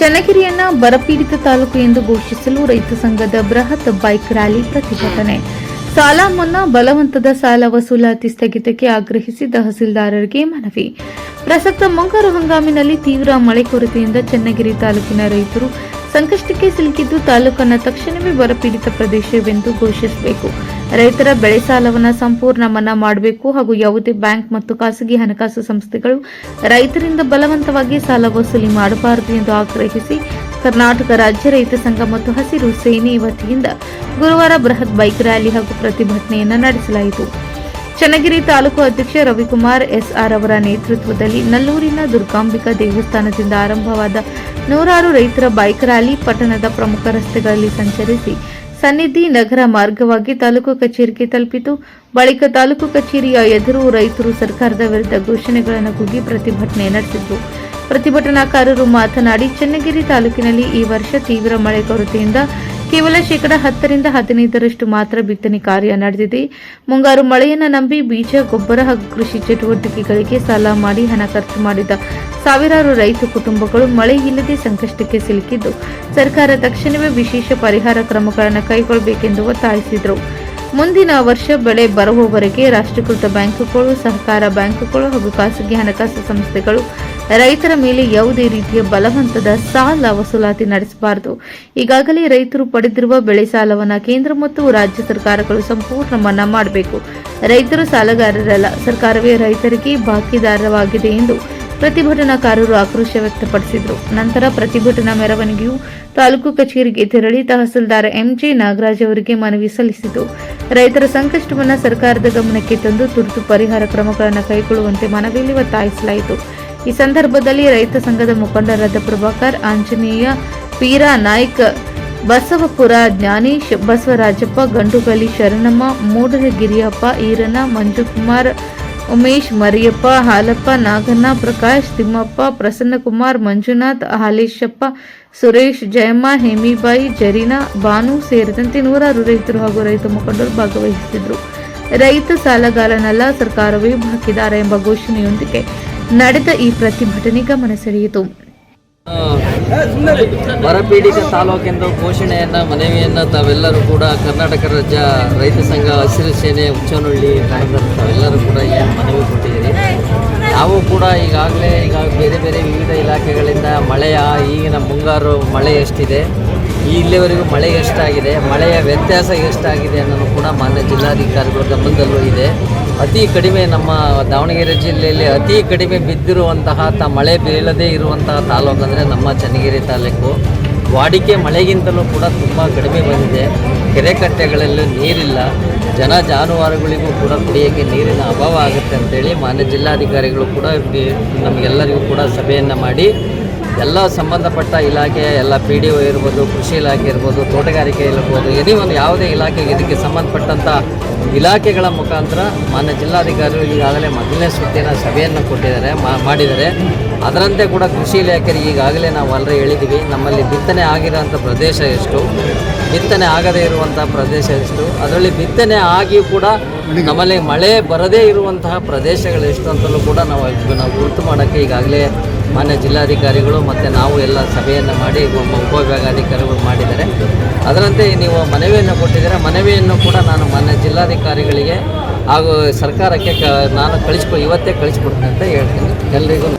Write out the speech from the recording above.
ಚನ್ನಗಿರಿಯನ್ನ ಬರಪೀಡಿತ ತಾಲೂಕು ಎಂದು ಘೋಷಿಸಲು ರೈತ ಸಂಘದ ಬೃಹತ್ ಬೈಕ್ ರ್ಯಾಲಿ ಪ್ರತಿಭಟನೆ. ಸಾಲ ಮನ್ನಾ, ಬಲವಂತದ ಸಾಲ ವಸೂಲಾತಿ ಸ್ಥಗಿತಕ್ಕೆ ಆಗ್ರಹಿಸಿ ತಹಸೀಲ್ದಾರರಿಗೆ ಮನವಿ. ಪ್ರಸಕ್ತ ಮುಂಗಾರು ಹಂಗಾಮಿನಲ್ಲಿ ತೀವ್ರ ಮಳೆ ಕೊರತೆಯಿಂದ ಚನ್ನಗಿರಿ ತಾಲೂಕಿನ ರೈತರು ಸಂಕಷ್ಟಕ್ಕೆ ಸಿಲುಕಿದ್ದು ತಾಲೂಕನ್ನು ತಕ್ಷಣವೇ ಬರಪೀಡಿತ ಪ್ರದೇಶವೆಂದು ಘೋಷಿಸಬೇಕು. ರೈತರ ಬೆಳೆ ಸಾಲವನ್ನು ಸಂಪೂರ್ಣ ಮನ್ನಾ ಮಾಡಬೇಕು ಹಾಗೂ ಯಾವುದೇ ಬ್ಯಾಂಕ್ ಮತ್ತು ಖಾಸಗಿ ಹಣಕಾಸು ಸಂಸ್ಥೆಗಳು ರೈತರಿಂದ ಬಲವಂತವಾಗಿ ಸಾಲ ವಸೂಲಿ ಮಾಡಬಾರದು ಎಂದು ಆಗ್ರಹಿಸಿ ಕರ್ನಾಟಕ ರಾಜ್ಯ ರೈತ ಸಂಘ ಮತ್ತು ಹಸಿರು ಸೇನೆ ವತಿಯಿಂದ ಗುರುವಾರ ಬೃಹತ್ ಬೈಕ್ ರ್ಯಾಲಿ ಹಾಗೂ ಪ್ರತಿಭಟನೆಯನ್ನು ನಡೆಸಲಾಯಿತು. ಚನ್ನಗಿರಿ ತಾಲೂಕು ಅಧ್ಯಕ್ಷ ರವಿಕುಮಾರ್ ಎಸ್ಆರ್ ಅವರ ನೇತೃತ್ವದಲ್ಲಿ ನಲ್ಲೂರಿನ ದುರ್ಗಾಂಬಿಕಾ ದೇವಸ್ಥಾನದಿಂದ ಆರಂಭವಾದ ನೂರಾರು ರೈತರ ಬೈಕ್ ರ್ಯಾಲಿ ಪಟ್ಟಣದ ಪ್ರಮುಖ ರಸ್ತೆಗಳಲ್ಲಿ ಸಂಚರಿಸಿ ಸನ್ನಿಧಿ ನಗರ ಮಾರ್ಗವಾಗಿ ತಾಲೂಕು ಕಚೇರಿಗೆ ತಲುಪಿತು. ಬಳಿಕ ತಾಲೂಕು ಕಚೇರಿಯ ಎದುರು ರೈತರು ಸರ್ಕಾರದ ವಿರುದ್ಧ ಘೋಷಣೆಗಳನ್ನು ಕೂಗಿ ಪ್ರತಿಭಟನೆ ನಡೆಸಿದರು. ಪ್ರತಿಭಟನಾಕಾರರು ಮಾತನಾಡಿ, ಚನ್ನಗಿರಿ ತಾಲೂಕಿನಲ್ಲಿ ಈ ವರ್ಷ ತೀವ್ರ ಮಳೆ ಕೊರತೆಯಿಂದ ಕೇವಲ 10% 15% ಮಾತ್ರ ಬಿತ್ತನೆ ಕಾರ್ಯ ನಡೆದಿದೆ. ಮುಂಗಾರು ಮಳೆಯನ್ನು ನಂಬಿ ಬೀಜ, ಗೊಬ್ಬರ ಹಾಗೂ ಕೃಷಿ ಚಟುವಟಿಕೆಗಳಿಗೆ ಸಾಲ ಮಾಡಿ ಹಣ ಖರ್ಚು ಮಾಡಿದ ಸಾವಿರಾರು ರೈತ ಕುಟುಂಬಗಳು ಮಳೆ ಇಲ್ಲದೆ ಸಂಕಷ್ಟಕ್ಕೆ ಸಿಲುಕಿದ್ದು, ಸರ್ಕಾರ ತಕ್ಷಣವೇ ವಿಶೇಷ ಪರಿಹಾರ ಕ್ರಮಗಳನ್ನು ಕೈಗೊಳ್ಳಬೇಕೆಂದು ಒತ್ತಾಯಿಸಿದರು. ಮುಂದಿನ ವರ್ಷ ಬೆಳೆ ಬರುವವರೆಗೆ ರಾಷ್ಟ್ರೀಕೃತ ಬ್ಯಾಂಕುಗಳು, ಸಹಕಾರ ಬ್ಯಾಂಕುಗಳು ಹಾಗೂ ಖಾಸಗಿ ಹಣಕಾಸು ಸಂಸ್ಥೆಗಳು ರೈತರ ಮೇಲೆ ಯಾವುದೇ ರೀತಿಯ ಬಲವಂತದ ಸಾಲ ವಸೂಲಾತಿ ನಡೆಸಬಾರದು. ಈಗಾಗಲೇ ರೈತರು ಪಡೆದಿರುವ ಬೆಳೆ ಸಾಲವನ್ನು ಕೇಂದ್ರ ಮತ್ತು ರಾಜ್ಯ ಸರ್ಕಾರಗಳು ಸಂಪೂರ್ಣ ಮನ್ನಾ ಮಾಡಬೇಕು. ರೈತರು ಸಾಲಗಾರರಲ್ಲ, ಸರ್ಕಾರವೇ ರೈತರಿಗೆ ಬಾಕಿದಾರವಾಗಿದೆ ಎಂದು ಪ್ರತಿಭಟನಾಕಾರರು ಆಕ್ರೋಶ ವ್ಯಕ್ತಪಡಿಸಿದರು. ನಂತರ ಪ್ರತಿಭಟನಾ ಮೆರವಣಿಗೆಯು ತಾಲೂಕು ಕಚೇರಿಗೆ ತೆರಳಿ ತಹಸೀಲ್ದಾರ್ ಎಂಜೆ ನಾಗರಾಜ್ ಅವರಿಗೆ ಮನವಿ ಸಲ್ಲಿಸಿತು. ರೈತರ ಸಂಕಷ್ಟವನ್ನು ಸರ್ಕಾರದ ಗಮನಕ್ಕೆ ತಂದು ತುರ್ತು ಪರಿಹಾರ ಕ್ರಮಗಳನ್ನು ಕೈಗೊಳ್ಳುವಂತೆ ಮನವಿಯಲ್ಲಿ ಒತ್ತಾಯಿಸಲಾಯಿತು. ಈ ಸಂದರ್ಭದಲ್ಲಿ ರೈತ ಸಂಘದ ಮುಖಂಡರಾದ ಪ್ರಭಾಕರ್, ಆಂಜನೇಯ, ಪೀರ ನಾಯ್ಕ, ಬಸವಪುರ ಜ್ಞಾನೇಶ್, ಬಸವರಾಜಪ್ಪ, ಗಂಡುಗಲಿ ಶರಣಮ್ಮ, ಮೂಡಲಗಿರಿಯಪ್ಪ, ಈರಣ್ಣ, ಮಂಜುಕುಮಾರ್, ಉಮೇಶ್, ಮರಿಯಪ್ಪ, ಹಾಲಪ್ಪ, ನಾಗಣ್ಣ, ಪ್ರಕಾಶ್, ತಿಮ್ಮಪ್ಪ, ಪ್ರಸನ್ನಕುಮಾರ್, ಮಂಜುನಾಥ್, ಹಾಲೇಶಪ್ಪ, ಸುರೇಶ್, ಜಯಮ್ಮ, ಹೇಮಿಬಾಯಿ, ಜರೀನಾ, ಬಾನು ಸೇರಿದಂತೆ ನೂರಾರು ರೈತರು ಹಾಗೂ ರೈತ ಮುಖಂಡರು ಭಾಗವಹಿಸಿದ್ರು. ರೈತ ಸಾಲಗಾರನಲ್ಲ, ಸರ್ಕಾರವೇ ಬಾಕಿದಾರ ಎಂಬ ಘೋಷಣೆಯೊಂದಿಗೆ ನಡೆದ ಈ ಪ್ರತಿಭಟನೆ ಗಮನ ಸೆಳೆಯಿತು. ಬರಪೀಡಿತ ತಾಲೂಕೆಂದು ಮನವಿಯನ್ನು ತಾವೆಲ್ಲರೂ ಕೂಡ ಕರ್ನಾಟಕ ರಾಜ್ಯ ರೈತ ಸಂಘ ಹಸಿರು ಸೇನೆ ಹುಚ್ಚನಹಳ್ಳಿ ತಾವೆಲ್ಲರೂ ಕೂಡ ಏನು ಮನವಿ ಕೊಟ್ಟಿದ್ದೀರಿ. ನಾವು ಕೂಡ ಈಗಾಗಲೇ ಬೇರೆ ಬೇರೆ ವಿವಿಧ ಇಲಾಖೆಗಳಿಂದ ಮಳೆಯ ಈಗಿನ ಮುಂಗಾರು ಮಳೆ ಎಷ್ಟಿದೆ, ಇಲ್ಲಿವರೆಗೂ ಮಳೆ ಎಷ್ಟಾಗಿದೆ, ಮಳೆಯ ವ್ಯತ್ಯಾಸ ಎಷ್ಟಾಗಿದೆ ಅನ್ನೋದು ಕೂಡ ಮಾನ್ಯ ಜಿಲ್ಲಾಧಿಕಾರಿಗಳ ಗಮನದಲ್ಲೂ ಇದೆ. ಅತಿ ಕಡಿಮೆ ನಮ್ಮ ದಾವಣಗೆರೆ ಜಿಲ್ಲೆಯಲ್ಲಿ ಅತಿ ಕಡಿಮೆ ಬಿದ್ದಿರುವಂತಹ ಮಳೆ ಬೀಳದೇ ಇರುವಂತಹ ತಾಲೂಕು ಅಂದರೆ ನಮ್ಮ ಚನ್ನಗಿರಿ ತಾಲೂಕು. ವಾಡಿಕೆ ಮಳೆಗಿಂತಲೂ ಕೂಡ ತುಂಬ ಕಡಿಮೆ ಬಂದಿದೆ. ಕೆರೆ ಕಟ್ಟೆಗಳಲ್ಲೂ ನೀರಿಲ್ಲ, ಜನ ಜಾನುವಾರುಗಳಿಗೂ ಕೂಡ ಕುಡಿಯೋಕ್ಕೆ ನೀರಿನ ಅಭಾವ ಆಗುತ್ತೆ ಅಂತೇಳಿ ಮಾನ್ಯ ಜಿಲ್ಲಾಧಿಕಾರಿಗಳು ಕೂಡ ನಮಗೆಲ್ಲರಿಗೂ ಕೂಡ ಸಭೆಯನ್ನು ಮಾಡಿ ಎಲ್ಲ ಸಂಬಂಧಪಟ್ಟ ಇಲಾಖೆ, ಎಲ್ಲ PDO ಇರ್ಬೋದು, ಕೃಷಿ ಇಲಾಖೆ ಇರ್ಬೋದು, ತೋಟಗಾರಿಕೆ ಇರ್ಬೋದು, ಒಂದು ಯಾವುದೇ ಇಲಾಖೆಗೆ ಇದಕ್ಕೆ ಸಂಬಂಧಪಟ್ಟಂಥ ಇಲಾಖೆಗಳ ಮುಖಾಂತರ ಮಾನ್ಯ ಜಿಲ್ಲಾಧಿಕಾರಿಗಳು ಈಗಾಗಲೇ ಮೊದಲನೇ ಸುತ್ತಿನ ಸಭೆಯನ್ನು ಮಾಡಿದ್ದಾರೆ. ಅದರಂತೆ ಕೂಡ ಕೃಷಿ ಇಲಾಖೆಗೆ ಈಗಾಗಲೇ ನಾವು ಆಲ್ರೆಡಿ ಹೇಳಿದ್ದೀವಿ, ನಮ್ಮಲ್ಲಿ ಬಿತ್ತನೆ ಆಗಿರೋಂಥ ಪ್ರದೇಶ ಎಷ್ಟು, ಬಿತ್ತನೆ ಆಗದೇ ಇರುವಂಥ ಪ್ರದೇಶ ಎಷ್ಟು, ಅದರಲ್ಲಿ ಬಿತ್ತನೆ ಆಗಿಯೂ ಕೂಡ ನಮ್ಮಲ್ಲಿ ಮಳೆ ಬರದೇ ಇರುವಂತಹ ಪ್ರದೇಶಗಳು ಎಷ್ಟು ಅಂತಲೂ ಕೂಡ ನಾವು ಗುರುತು ಮಾಡೋಕ್ಕೆ ಈಗಾಗಲೇ ಮಾನ್ಯ ಜಿಲ್ಲಾಧಿಕಾರಿಗಳು ಮತ್ತು ನಾವು ಎಲ್ಲ ಸಭೆಯನ್ನು ಮಾಡಿ ಉಪವಿಭಾಗಾಧಿಕಾರಿಗಳು ಮಾಡಿದ್ದಾರೆ. ಅದರಂತೆ ನೀವು ಮನವಿಯನ್ನು ಕೊಟ್ಟಿದ್ದೀರ. ಮನವಿಯನ್ನು ಕೂಡ ನಾನು ಮಾನ್ಯ ಜಿಲ್ಲಾಧಿಕಾರಿಗಳಿಗೆ ಹಾಗೂ ಸರ್ಕಾರಕ್ಕೆ ನಾನು ಇವತ್ತೇ ಕಳಿಸ್ಕೊಡ್ತೀನಿ ಅಂತ ಹೇಳ್ತೀನಿ. ಎಲ್ಲರಿಗೂ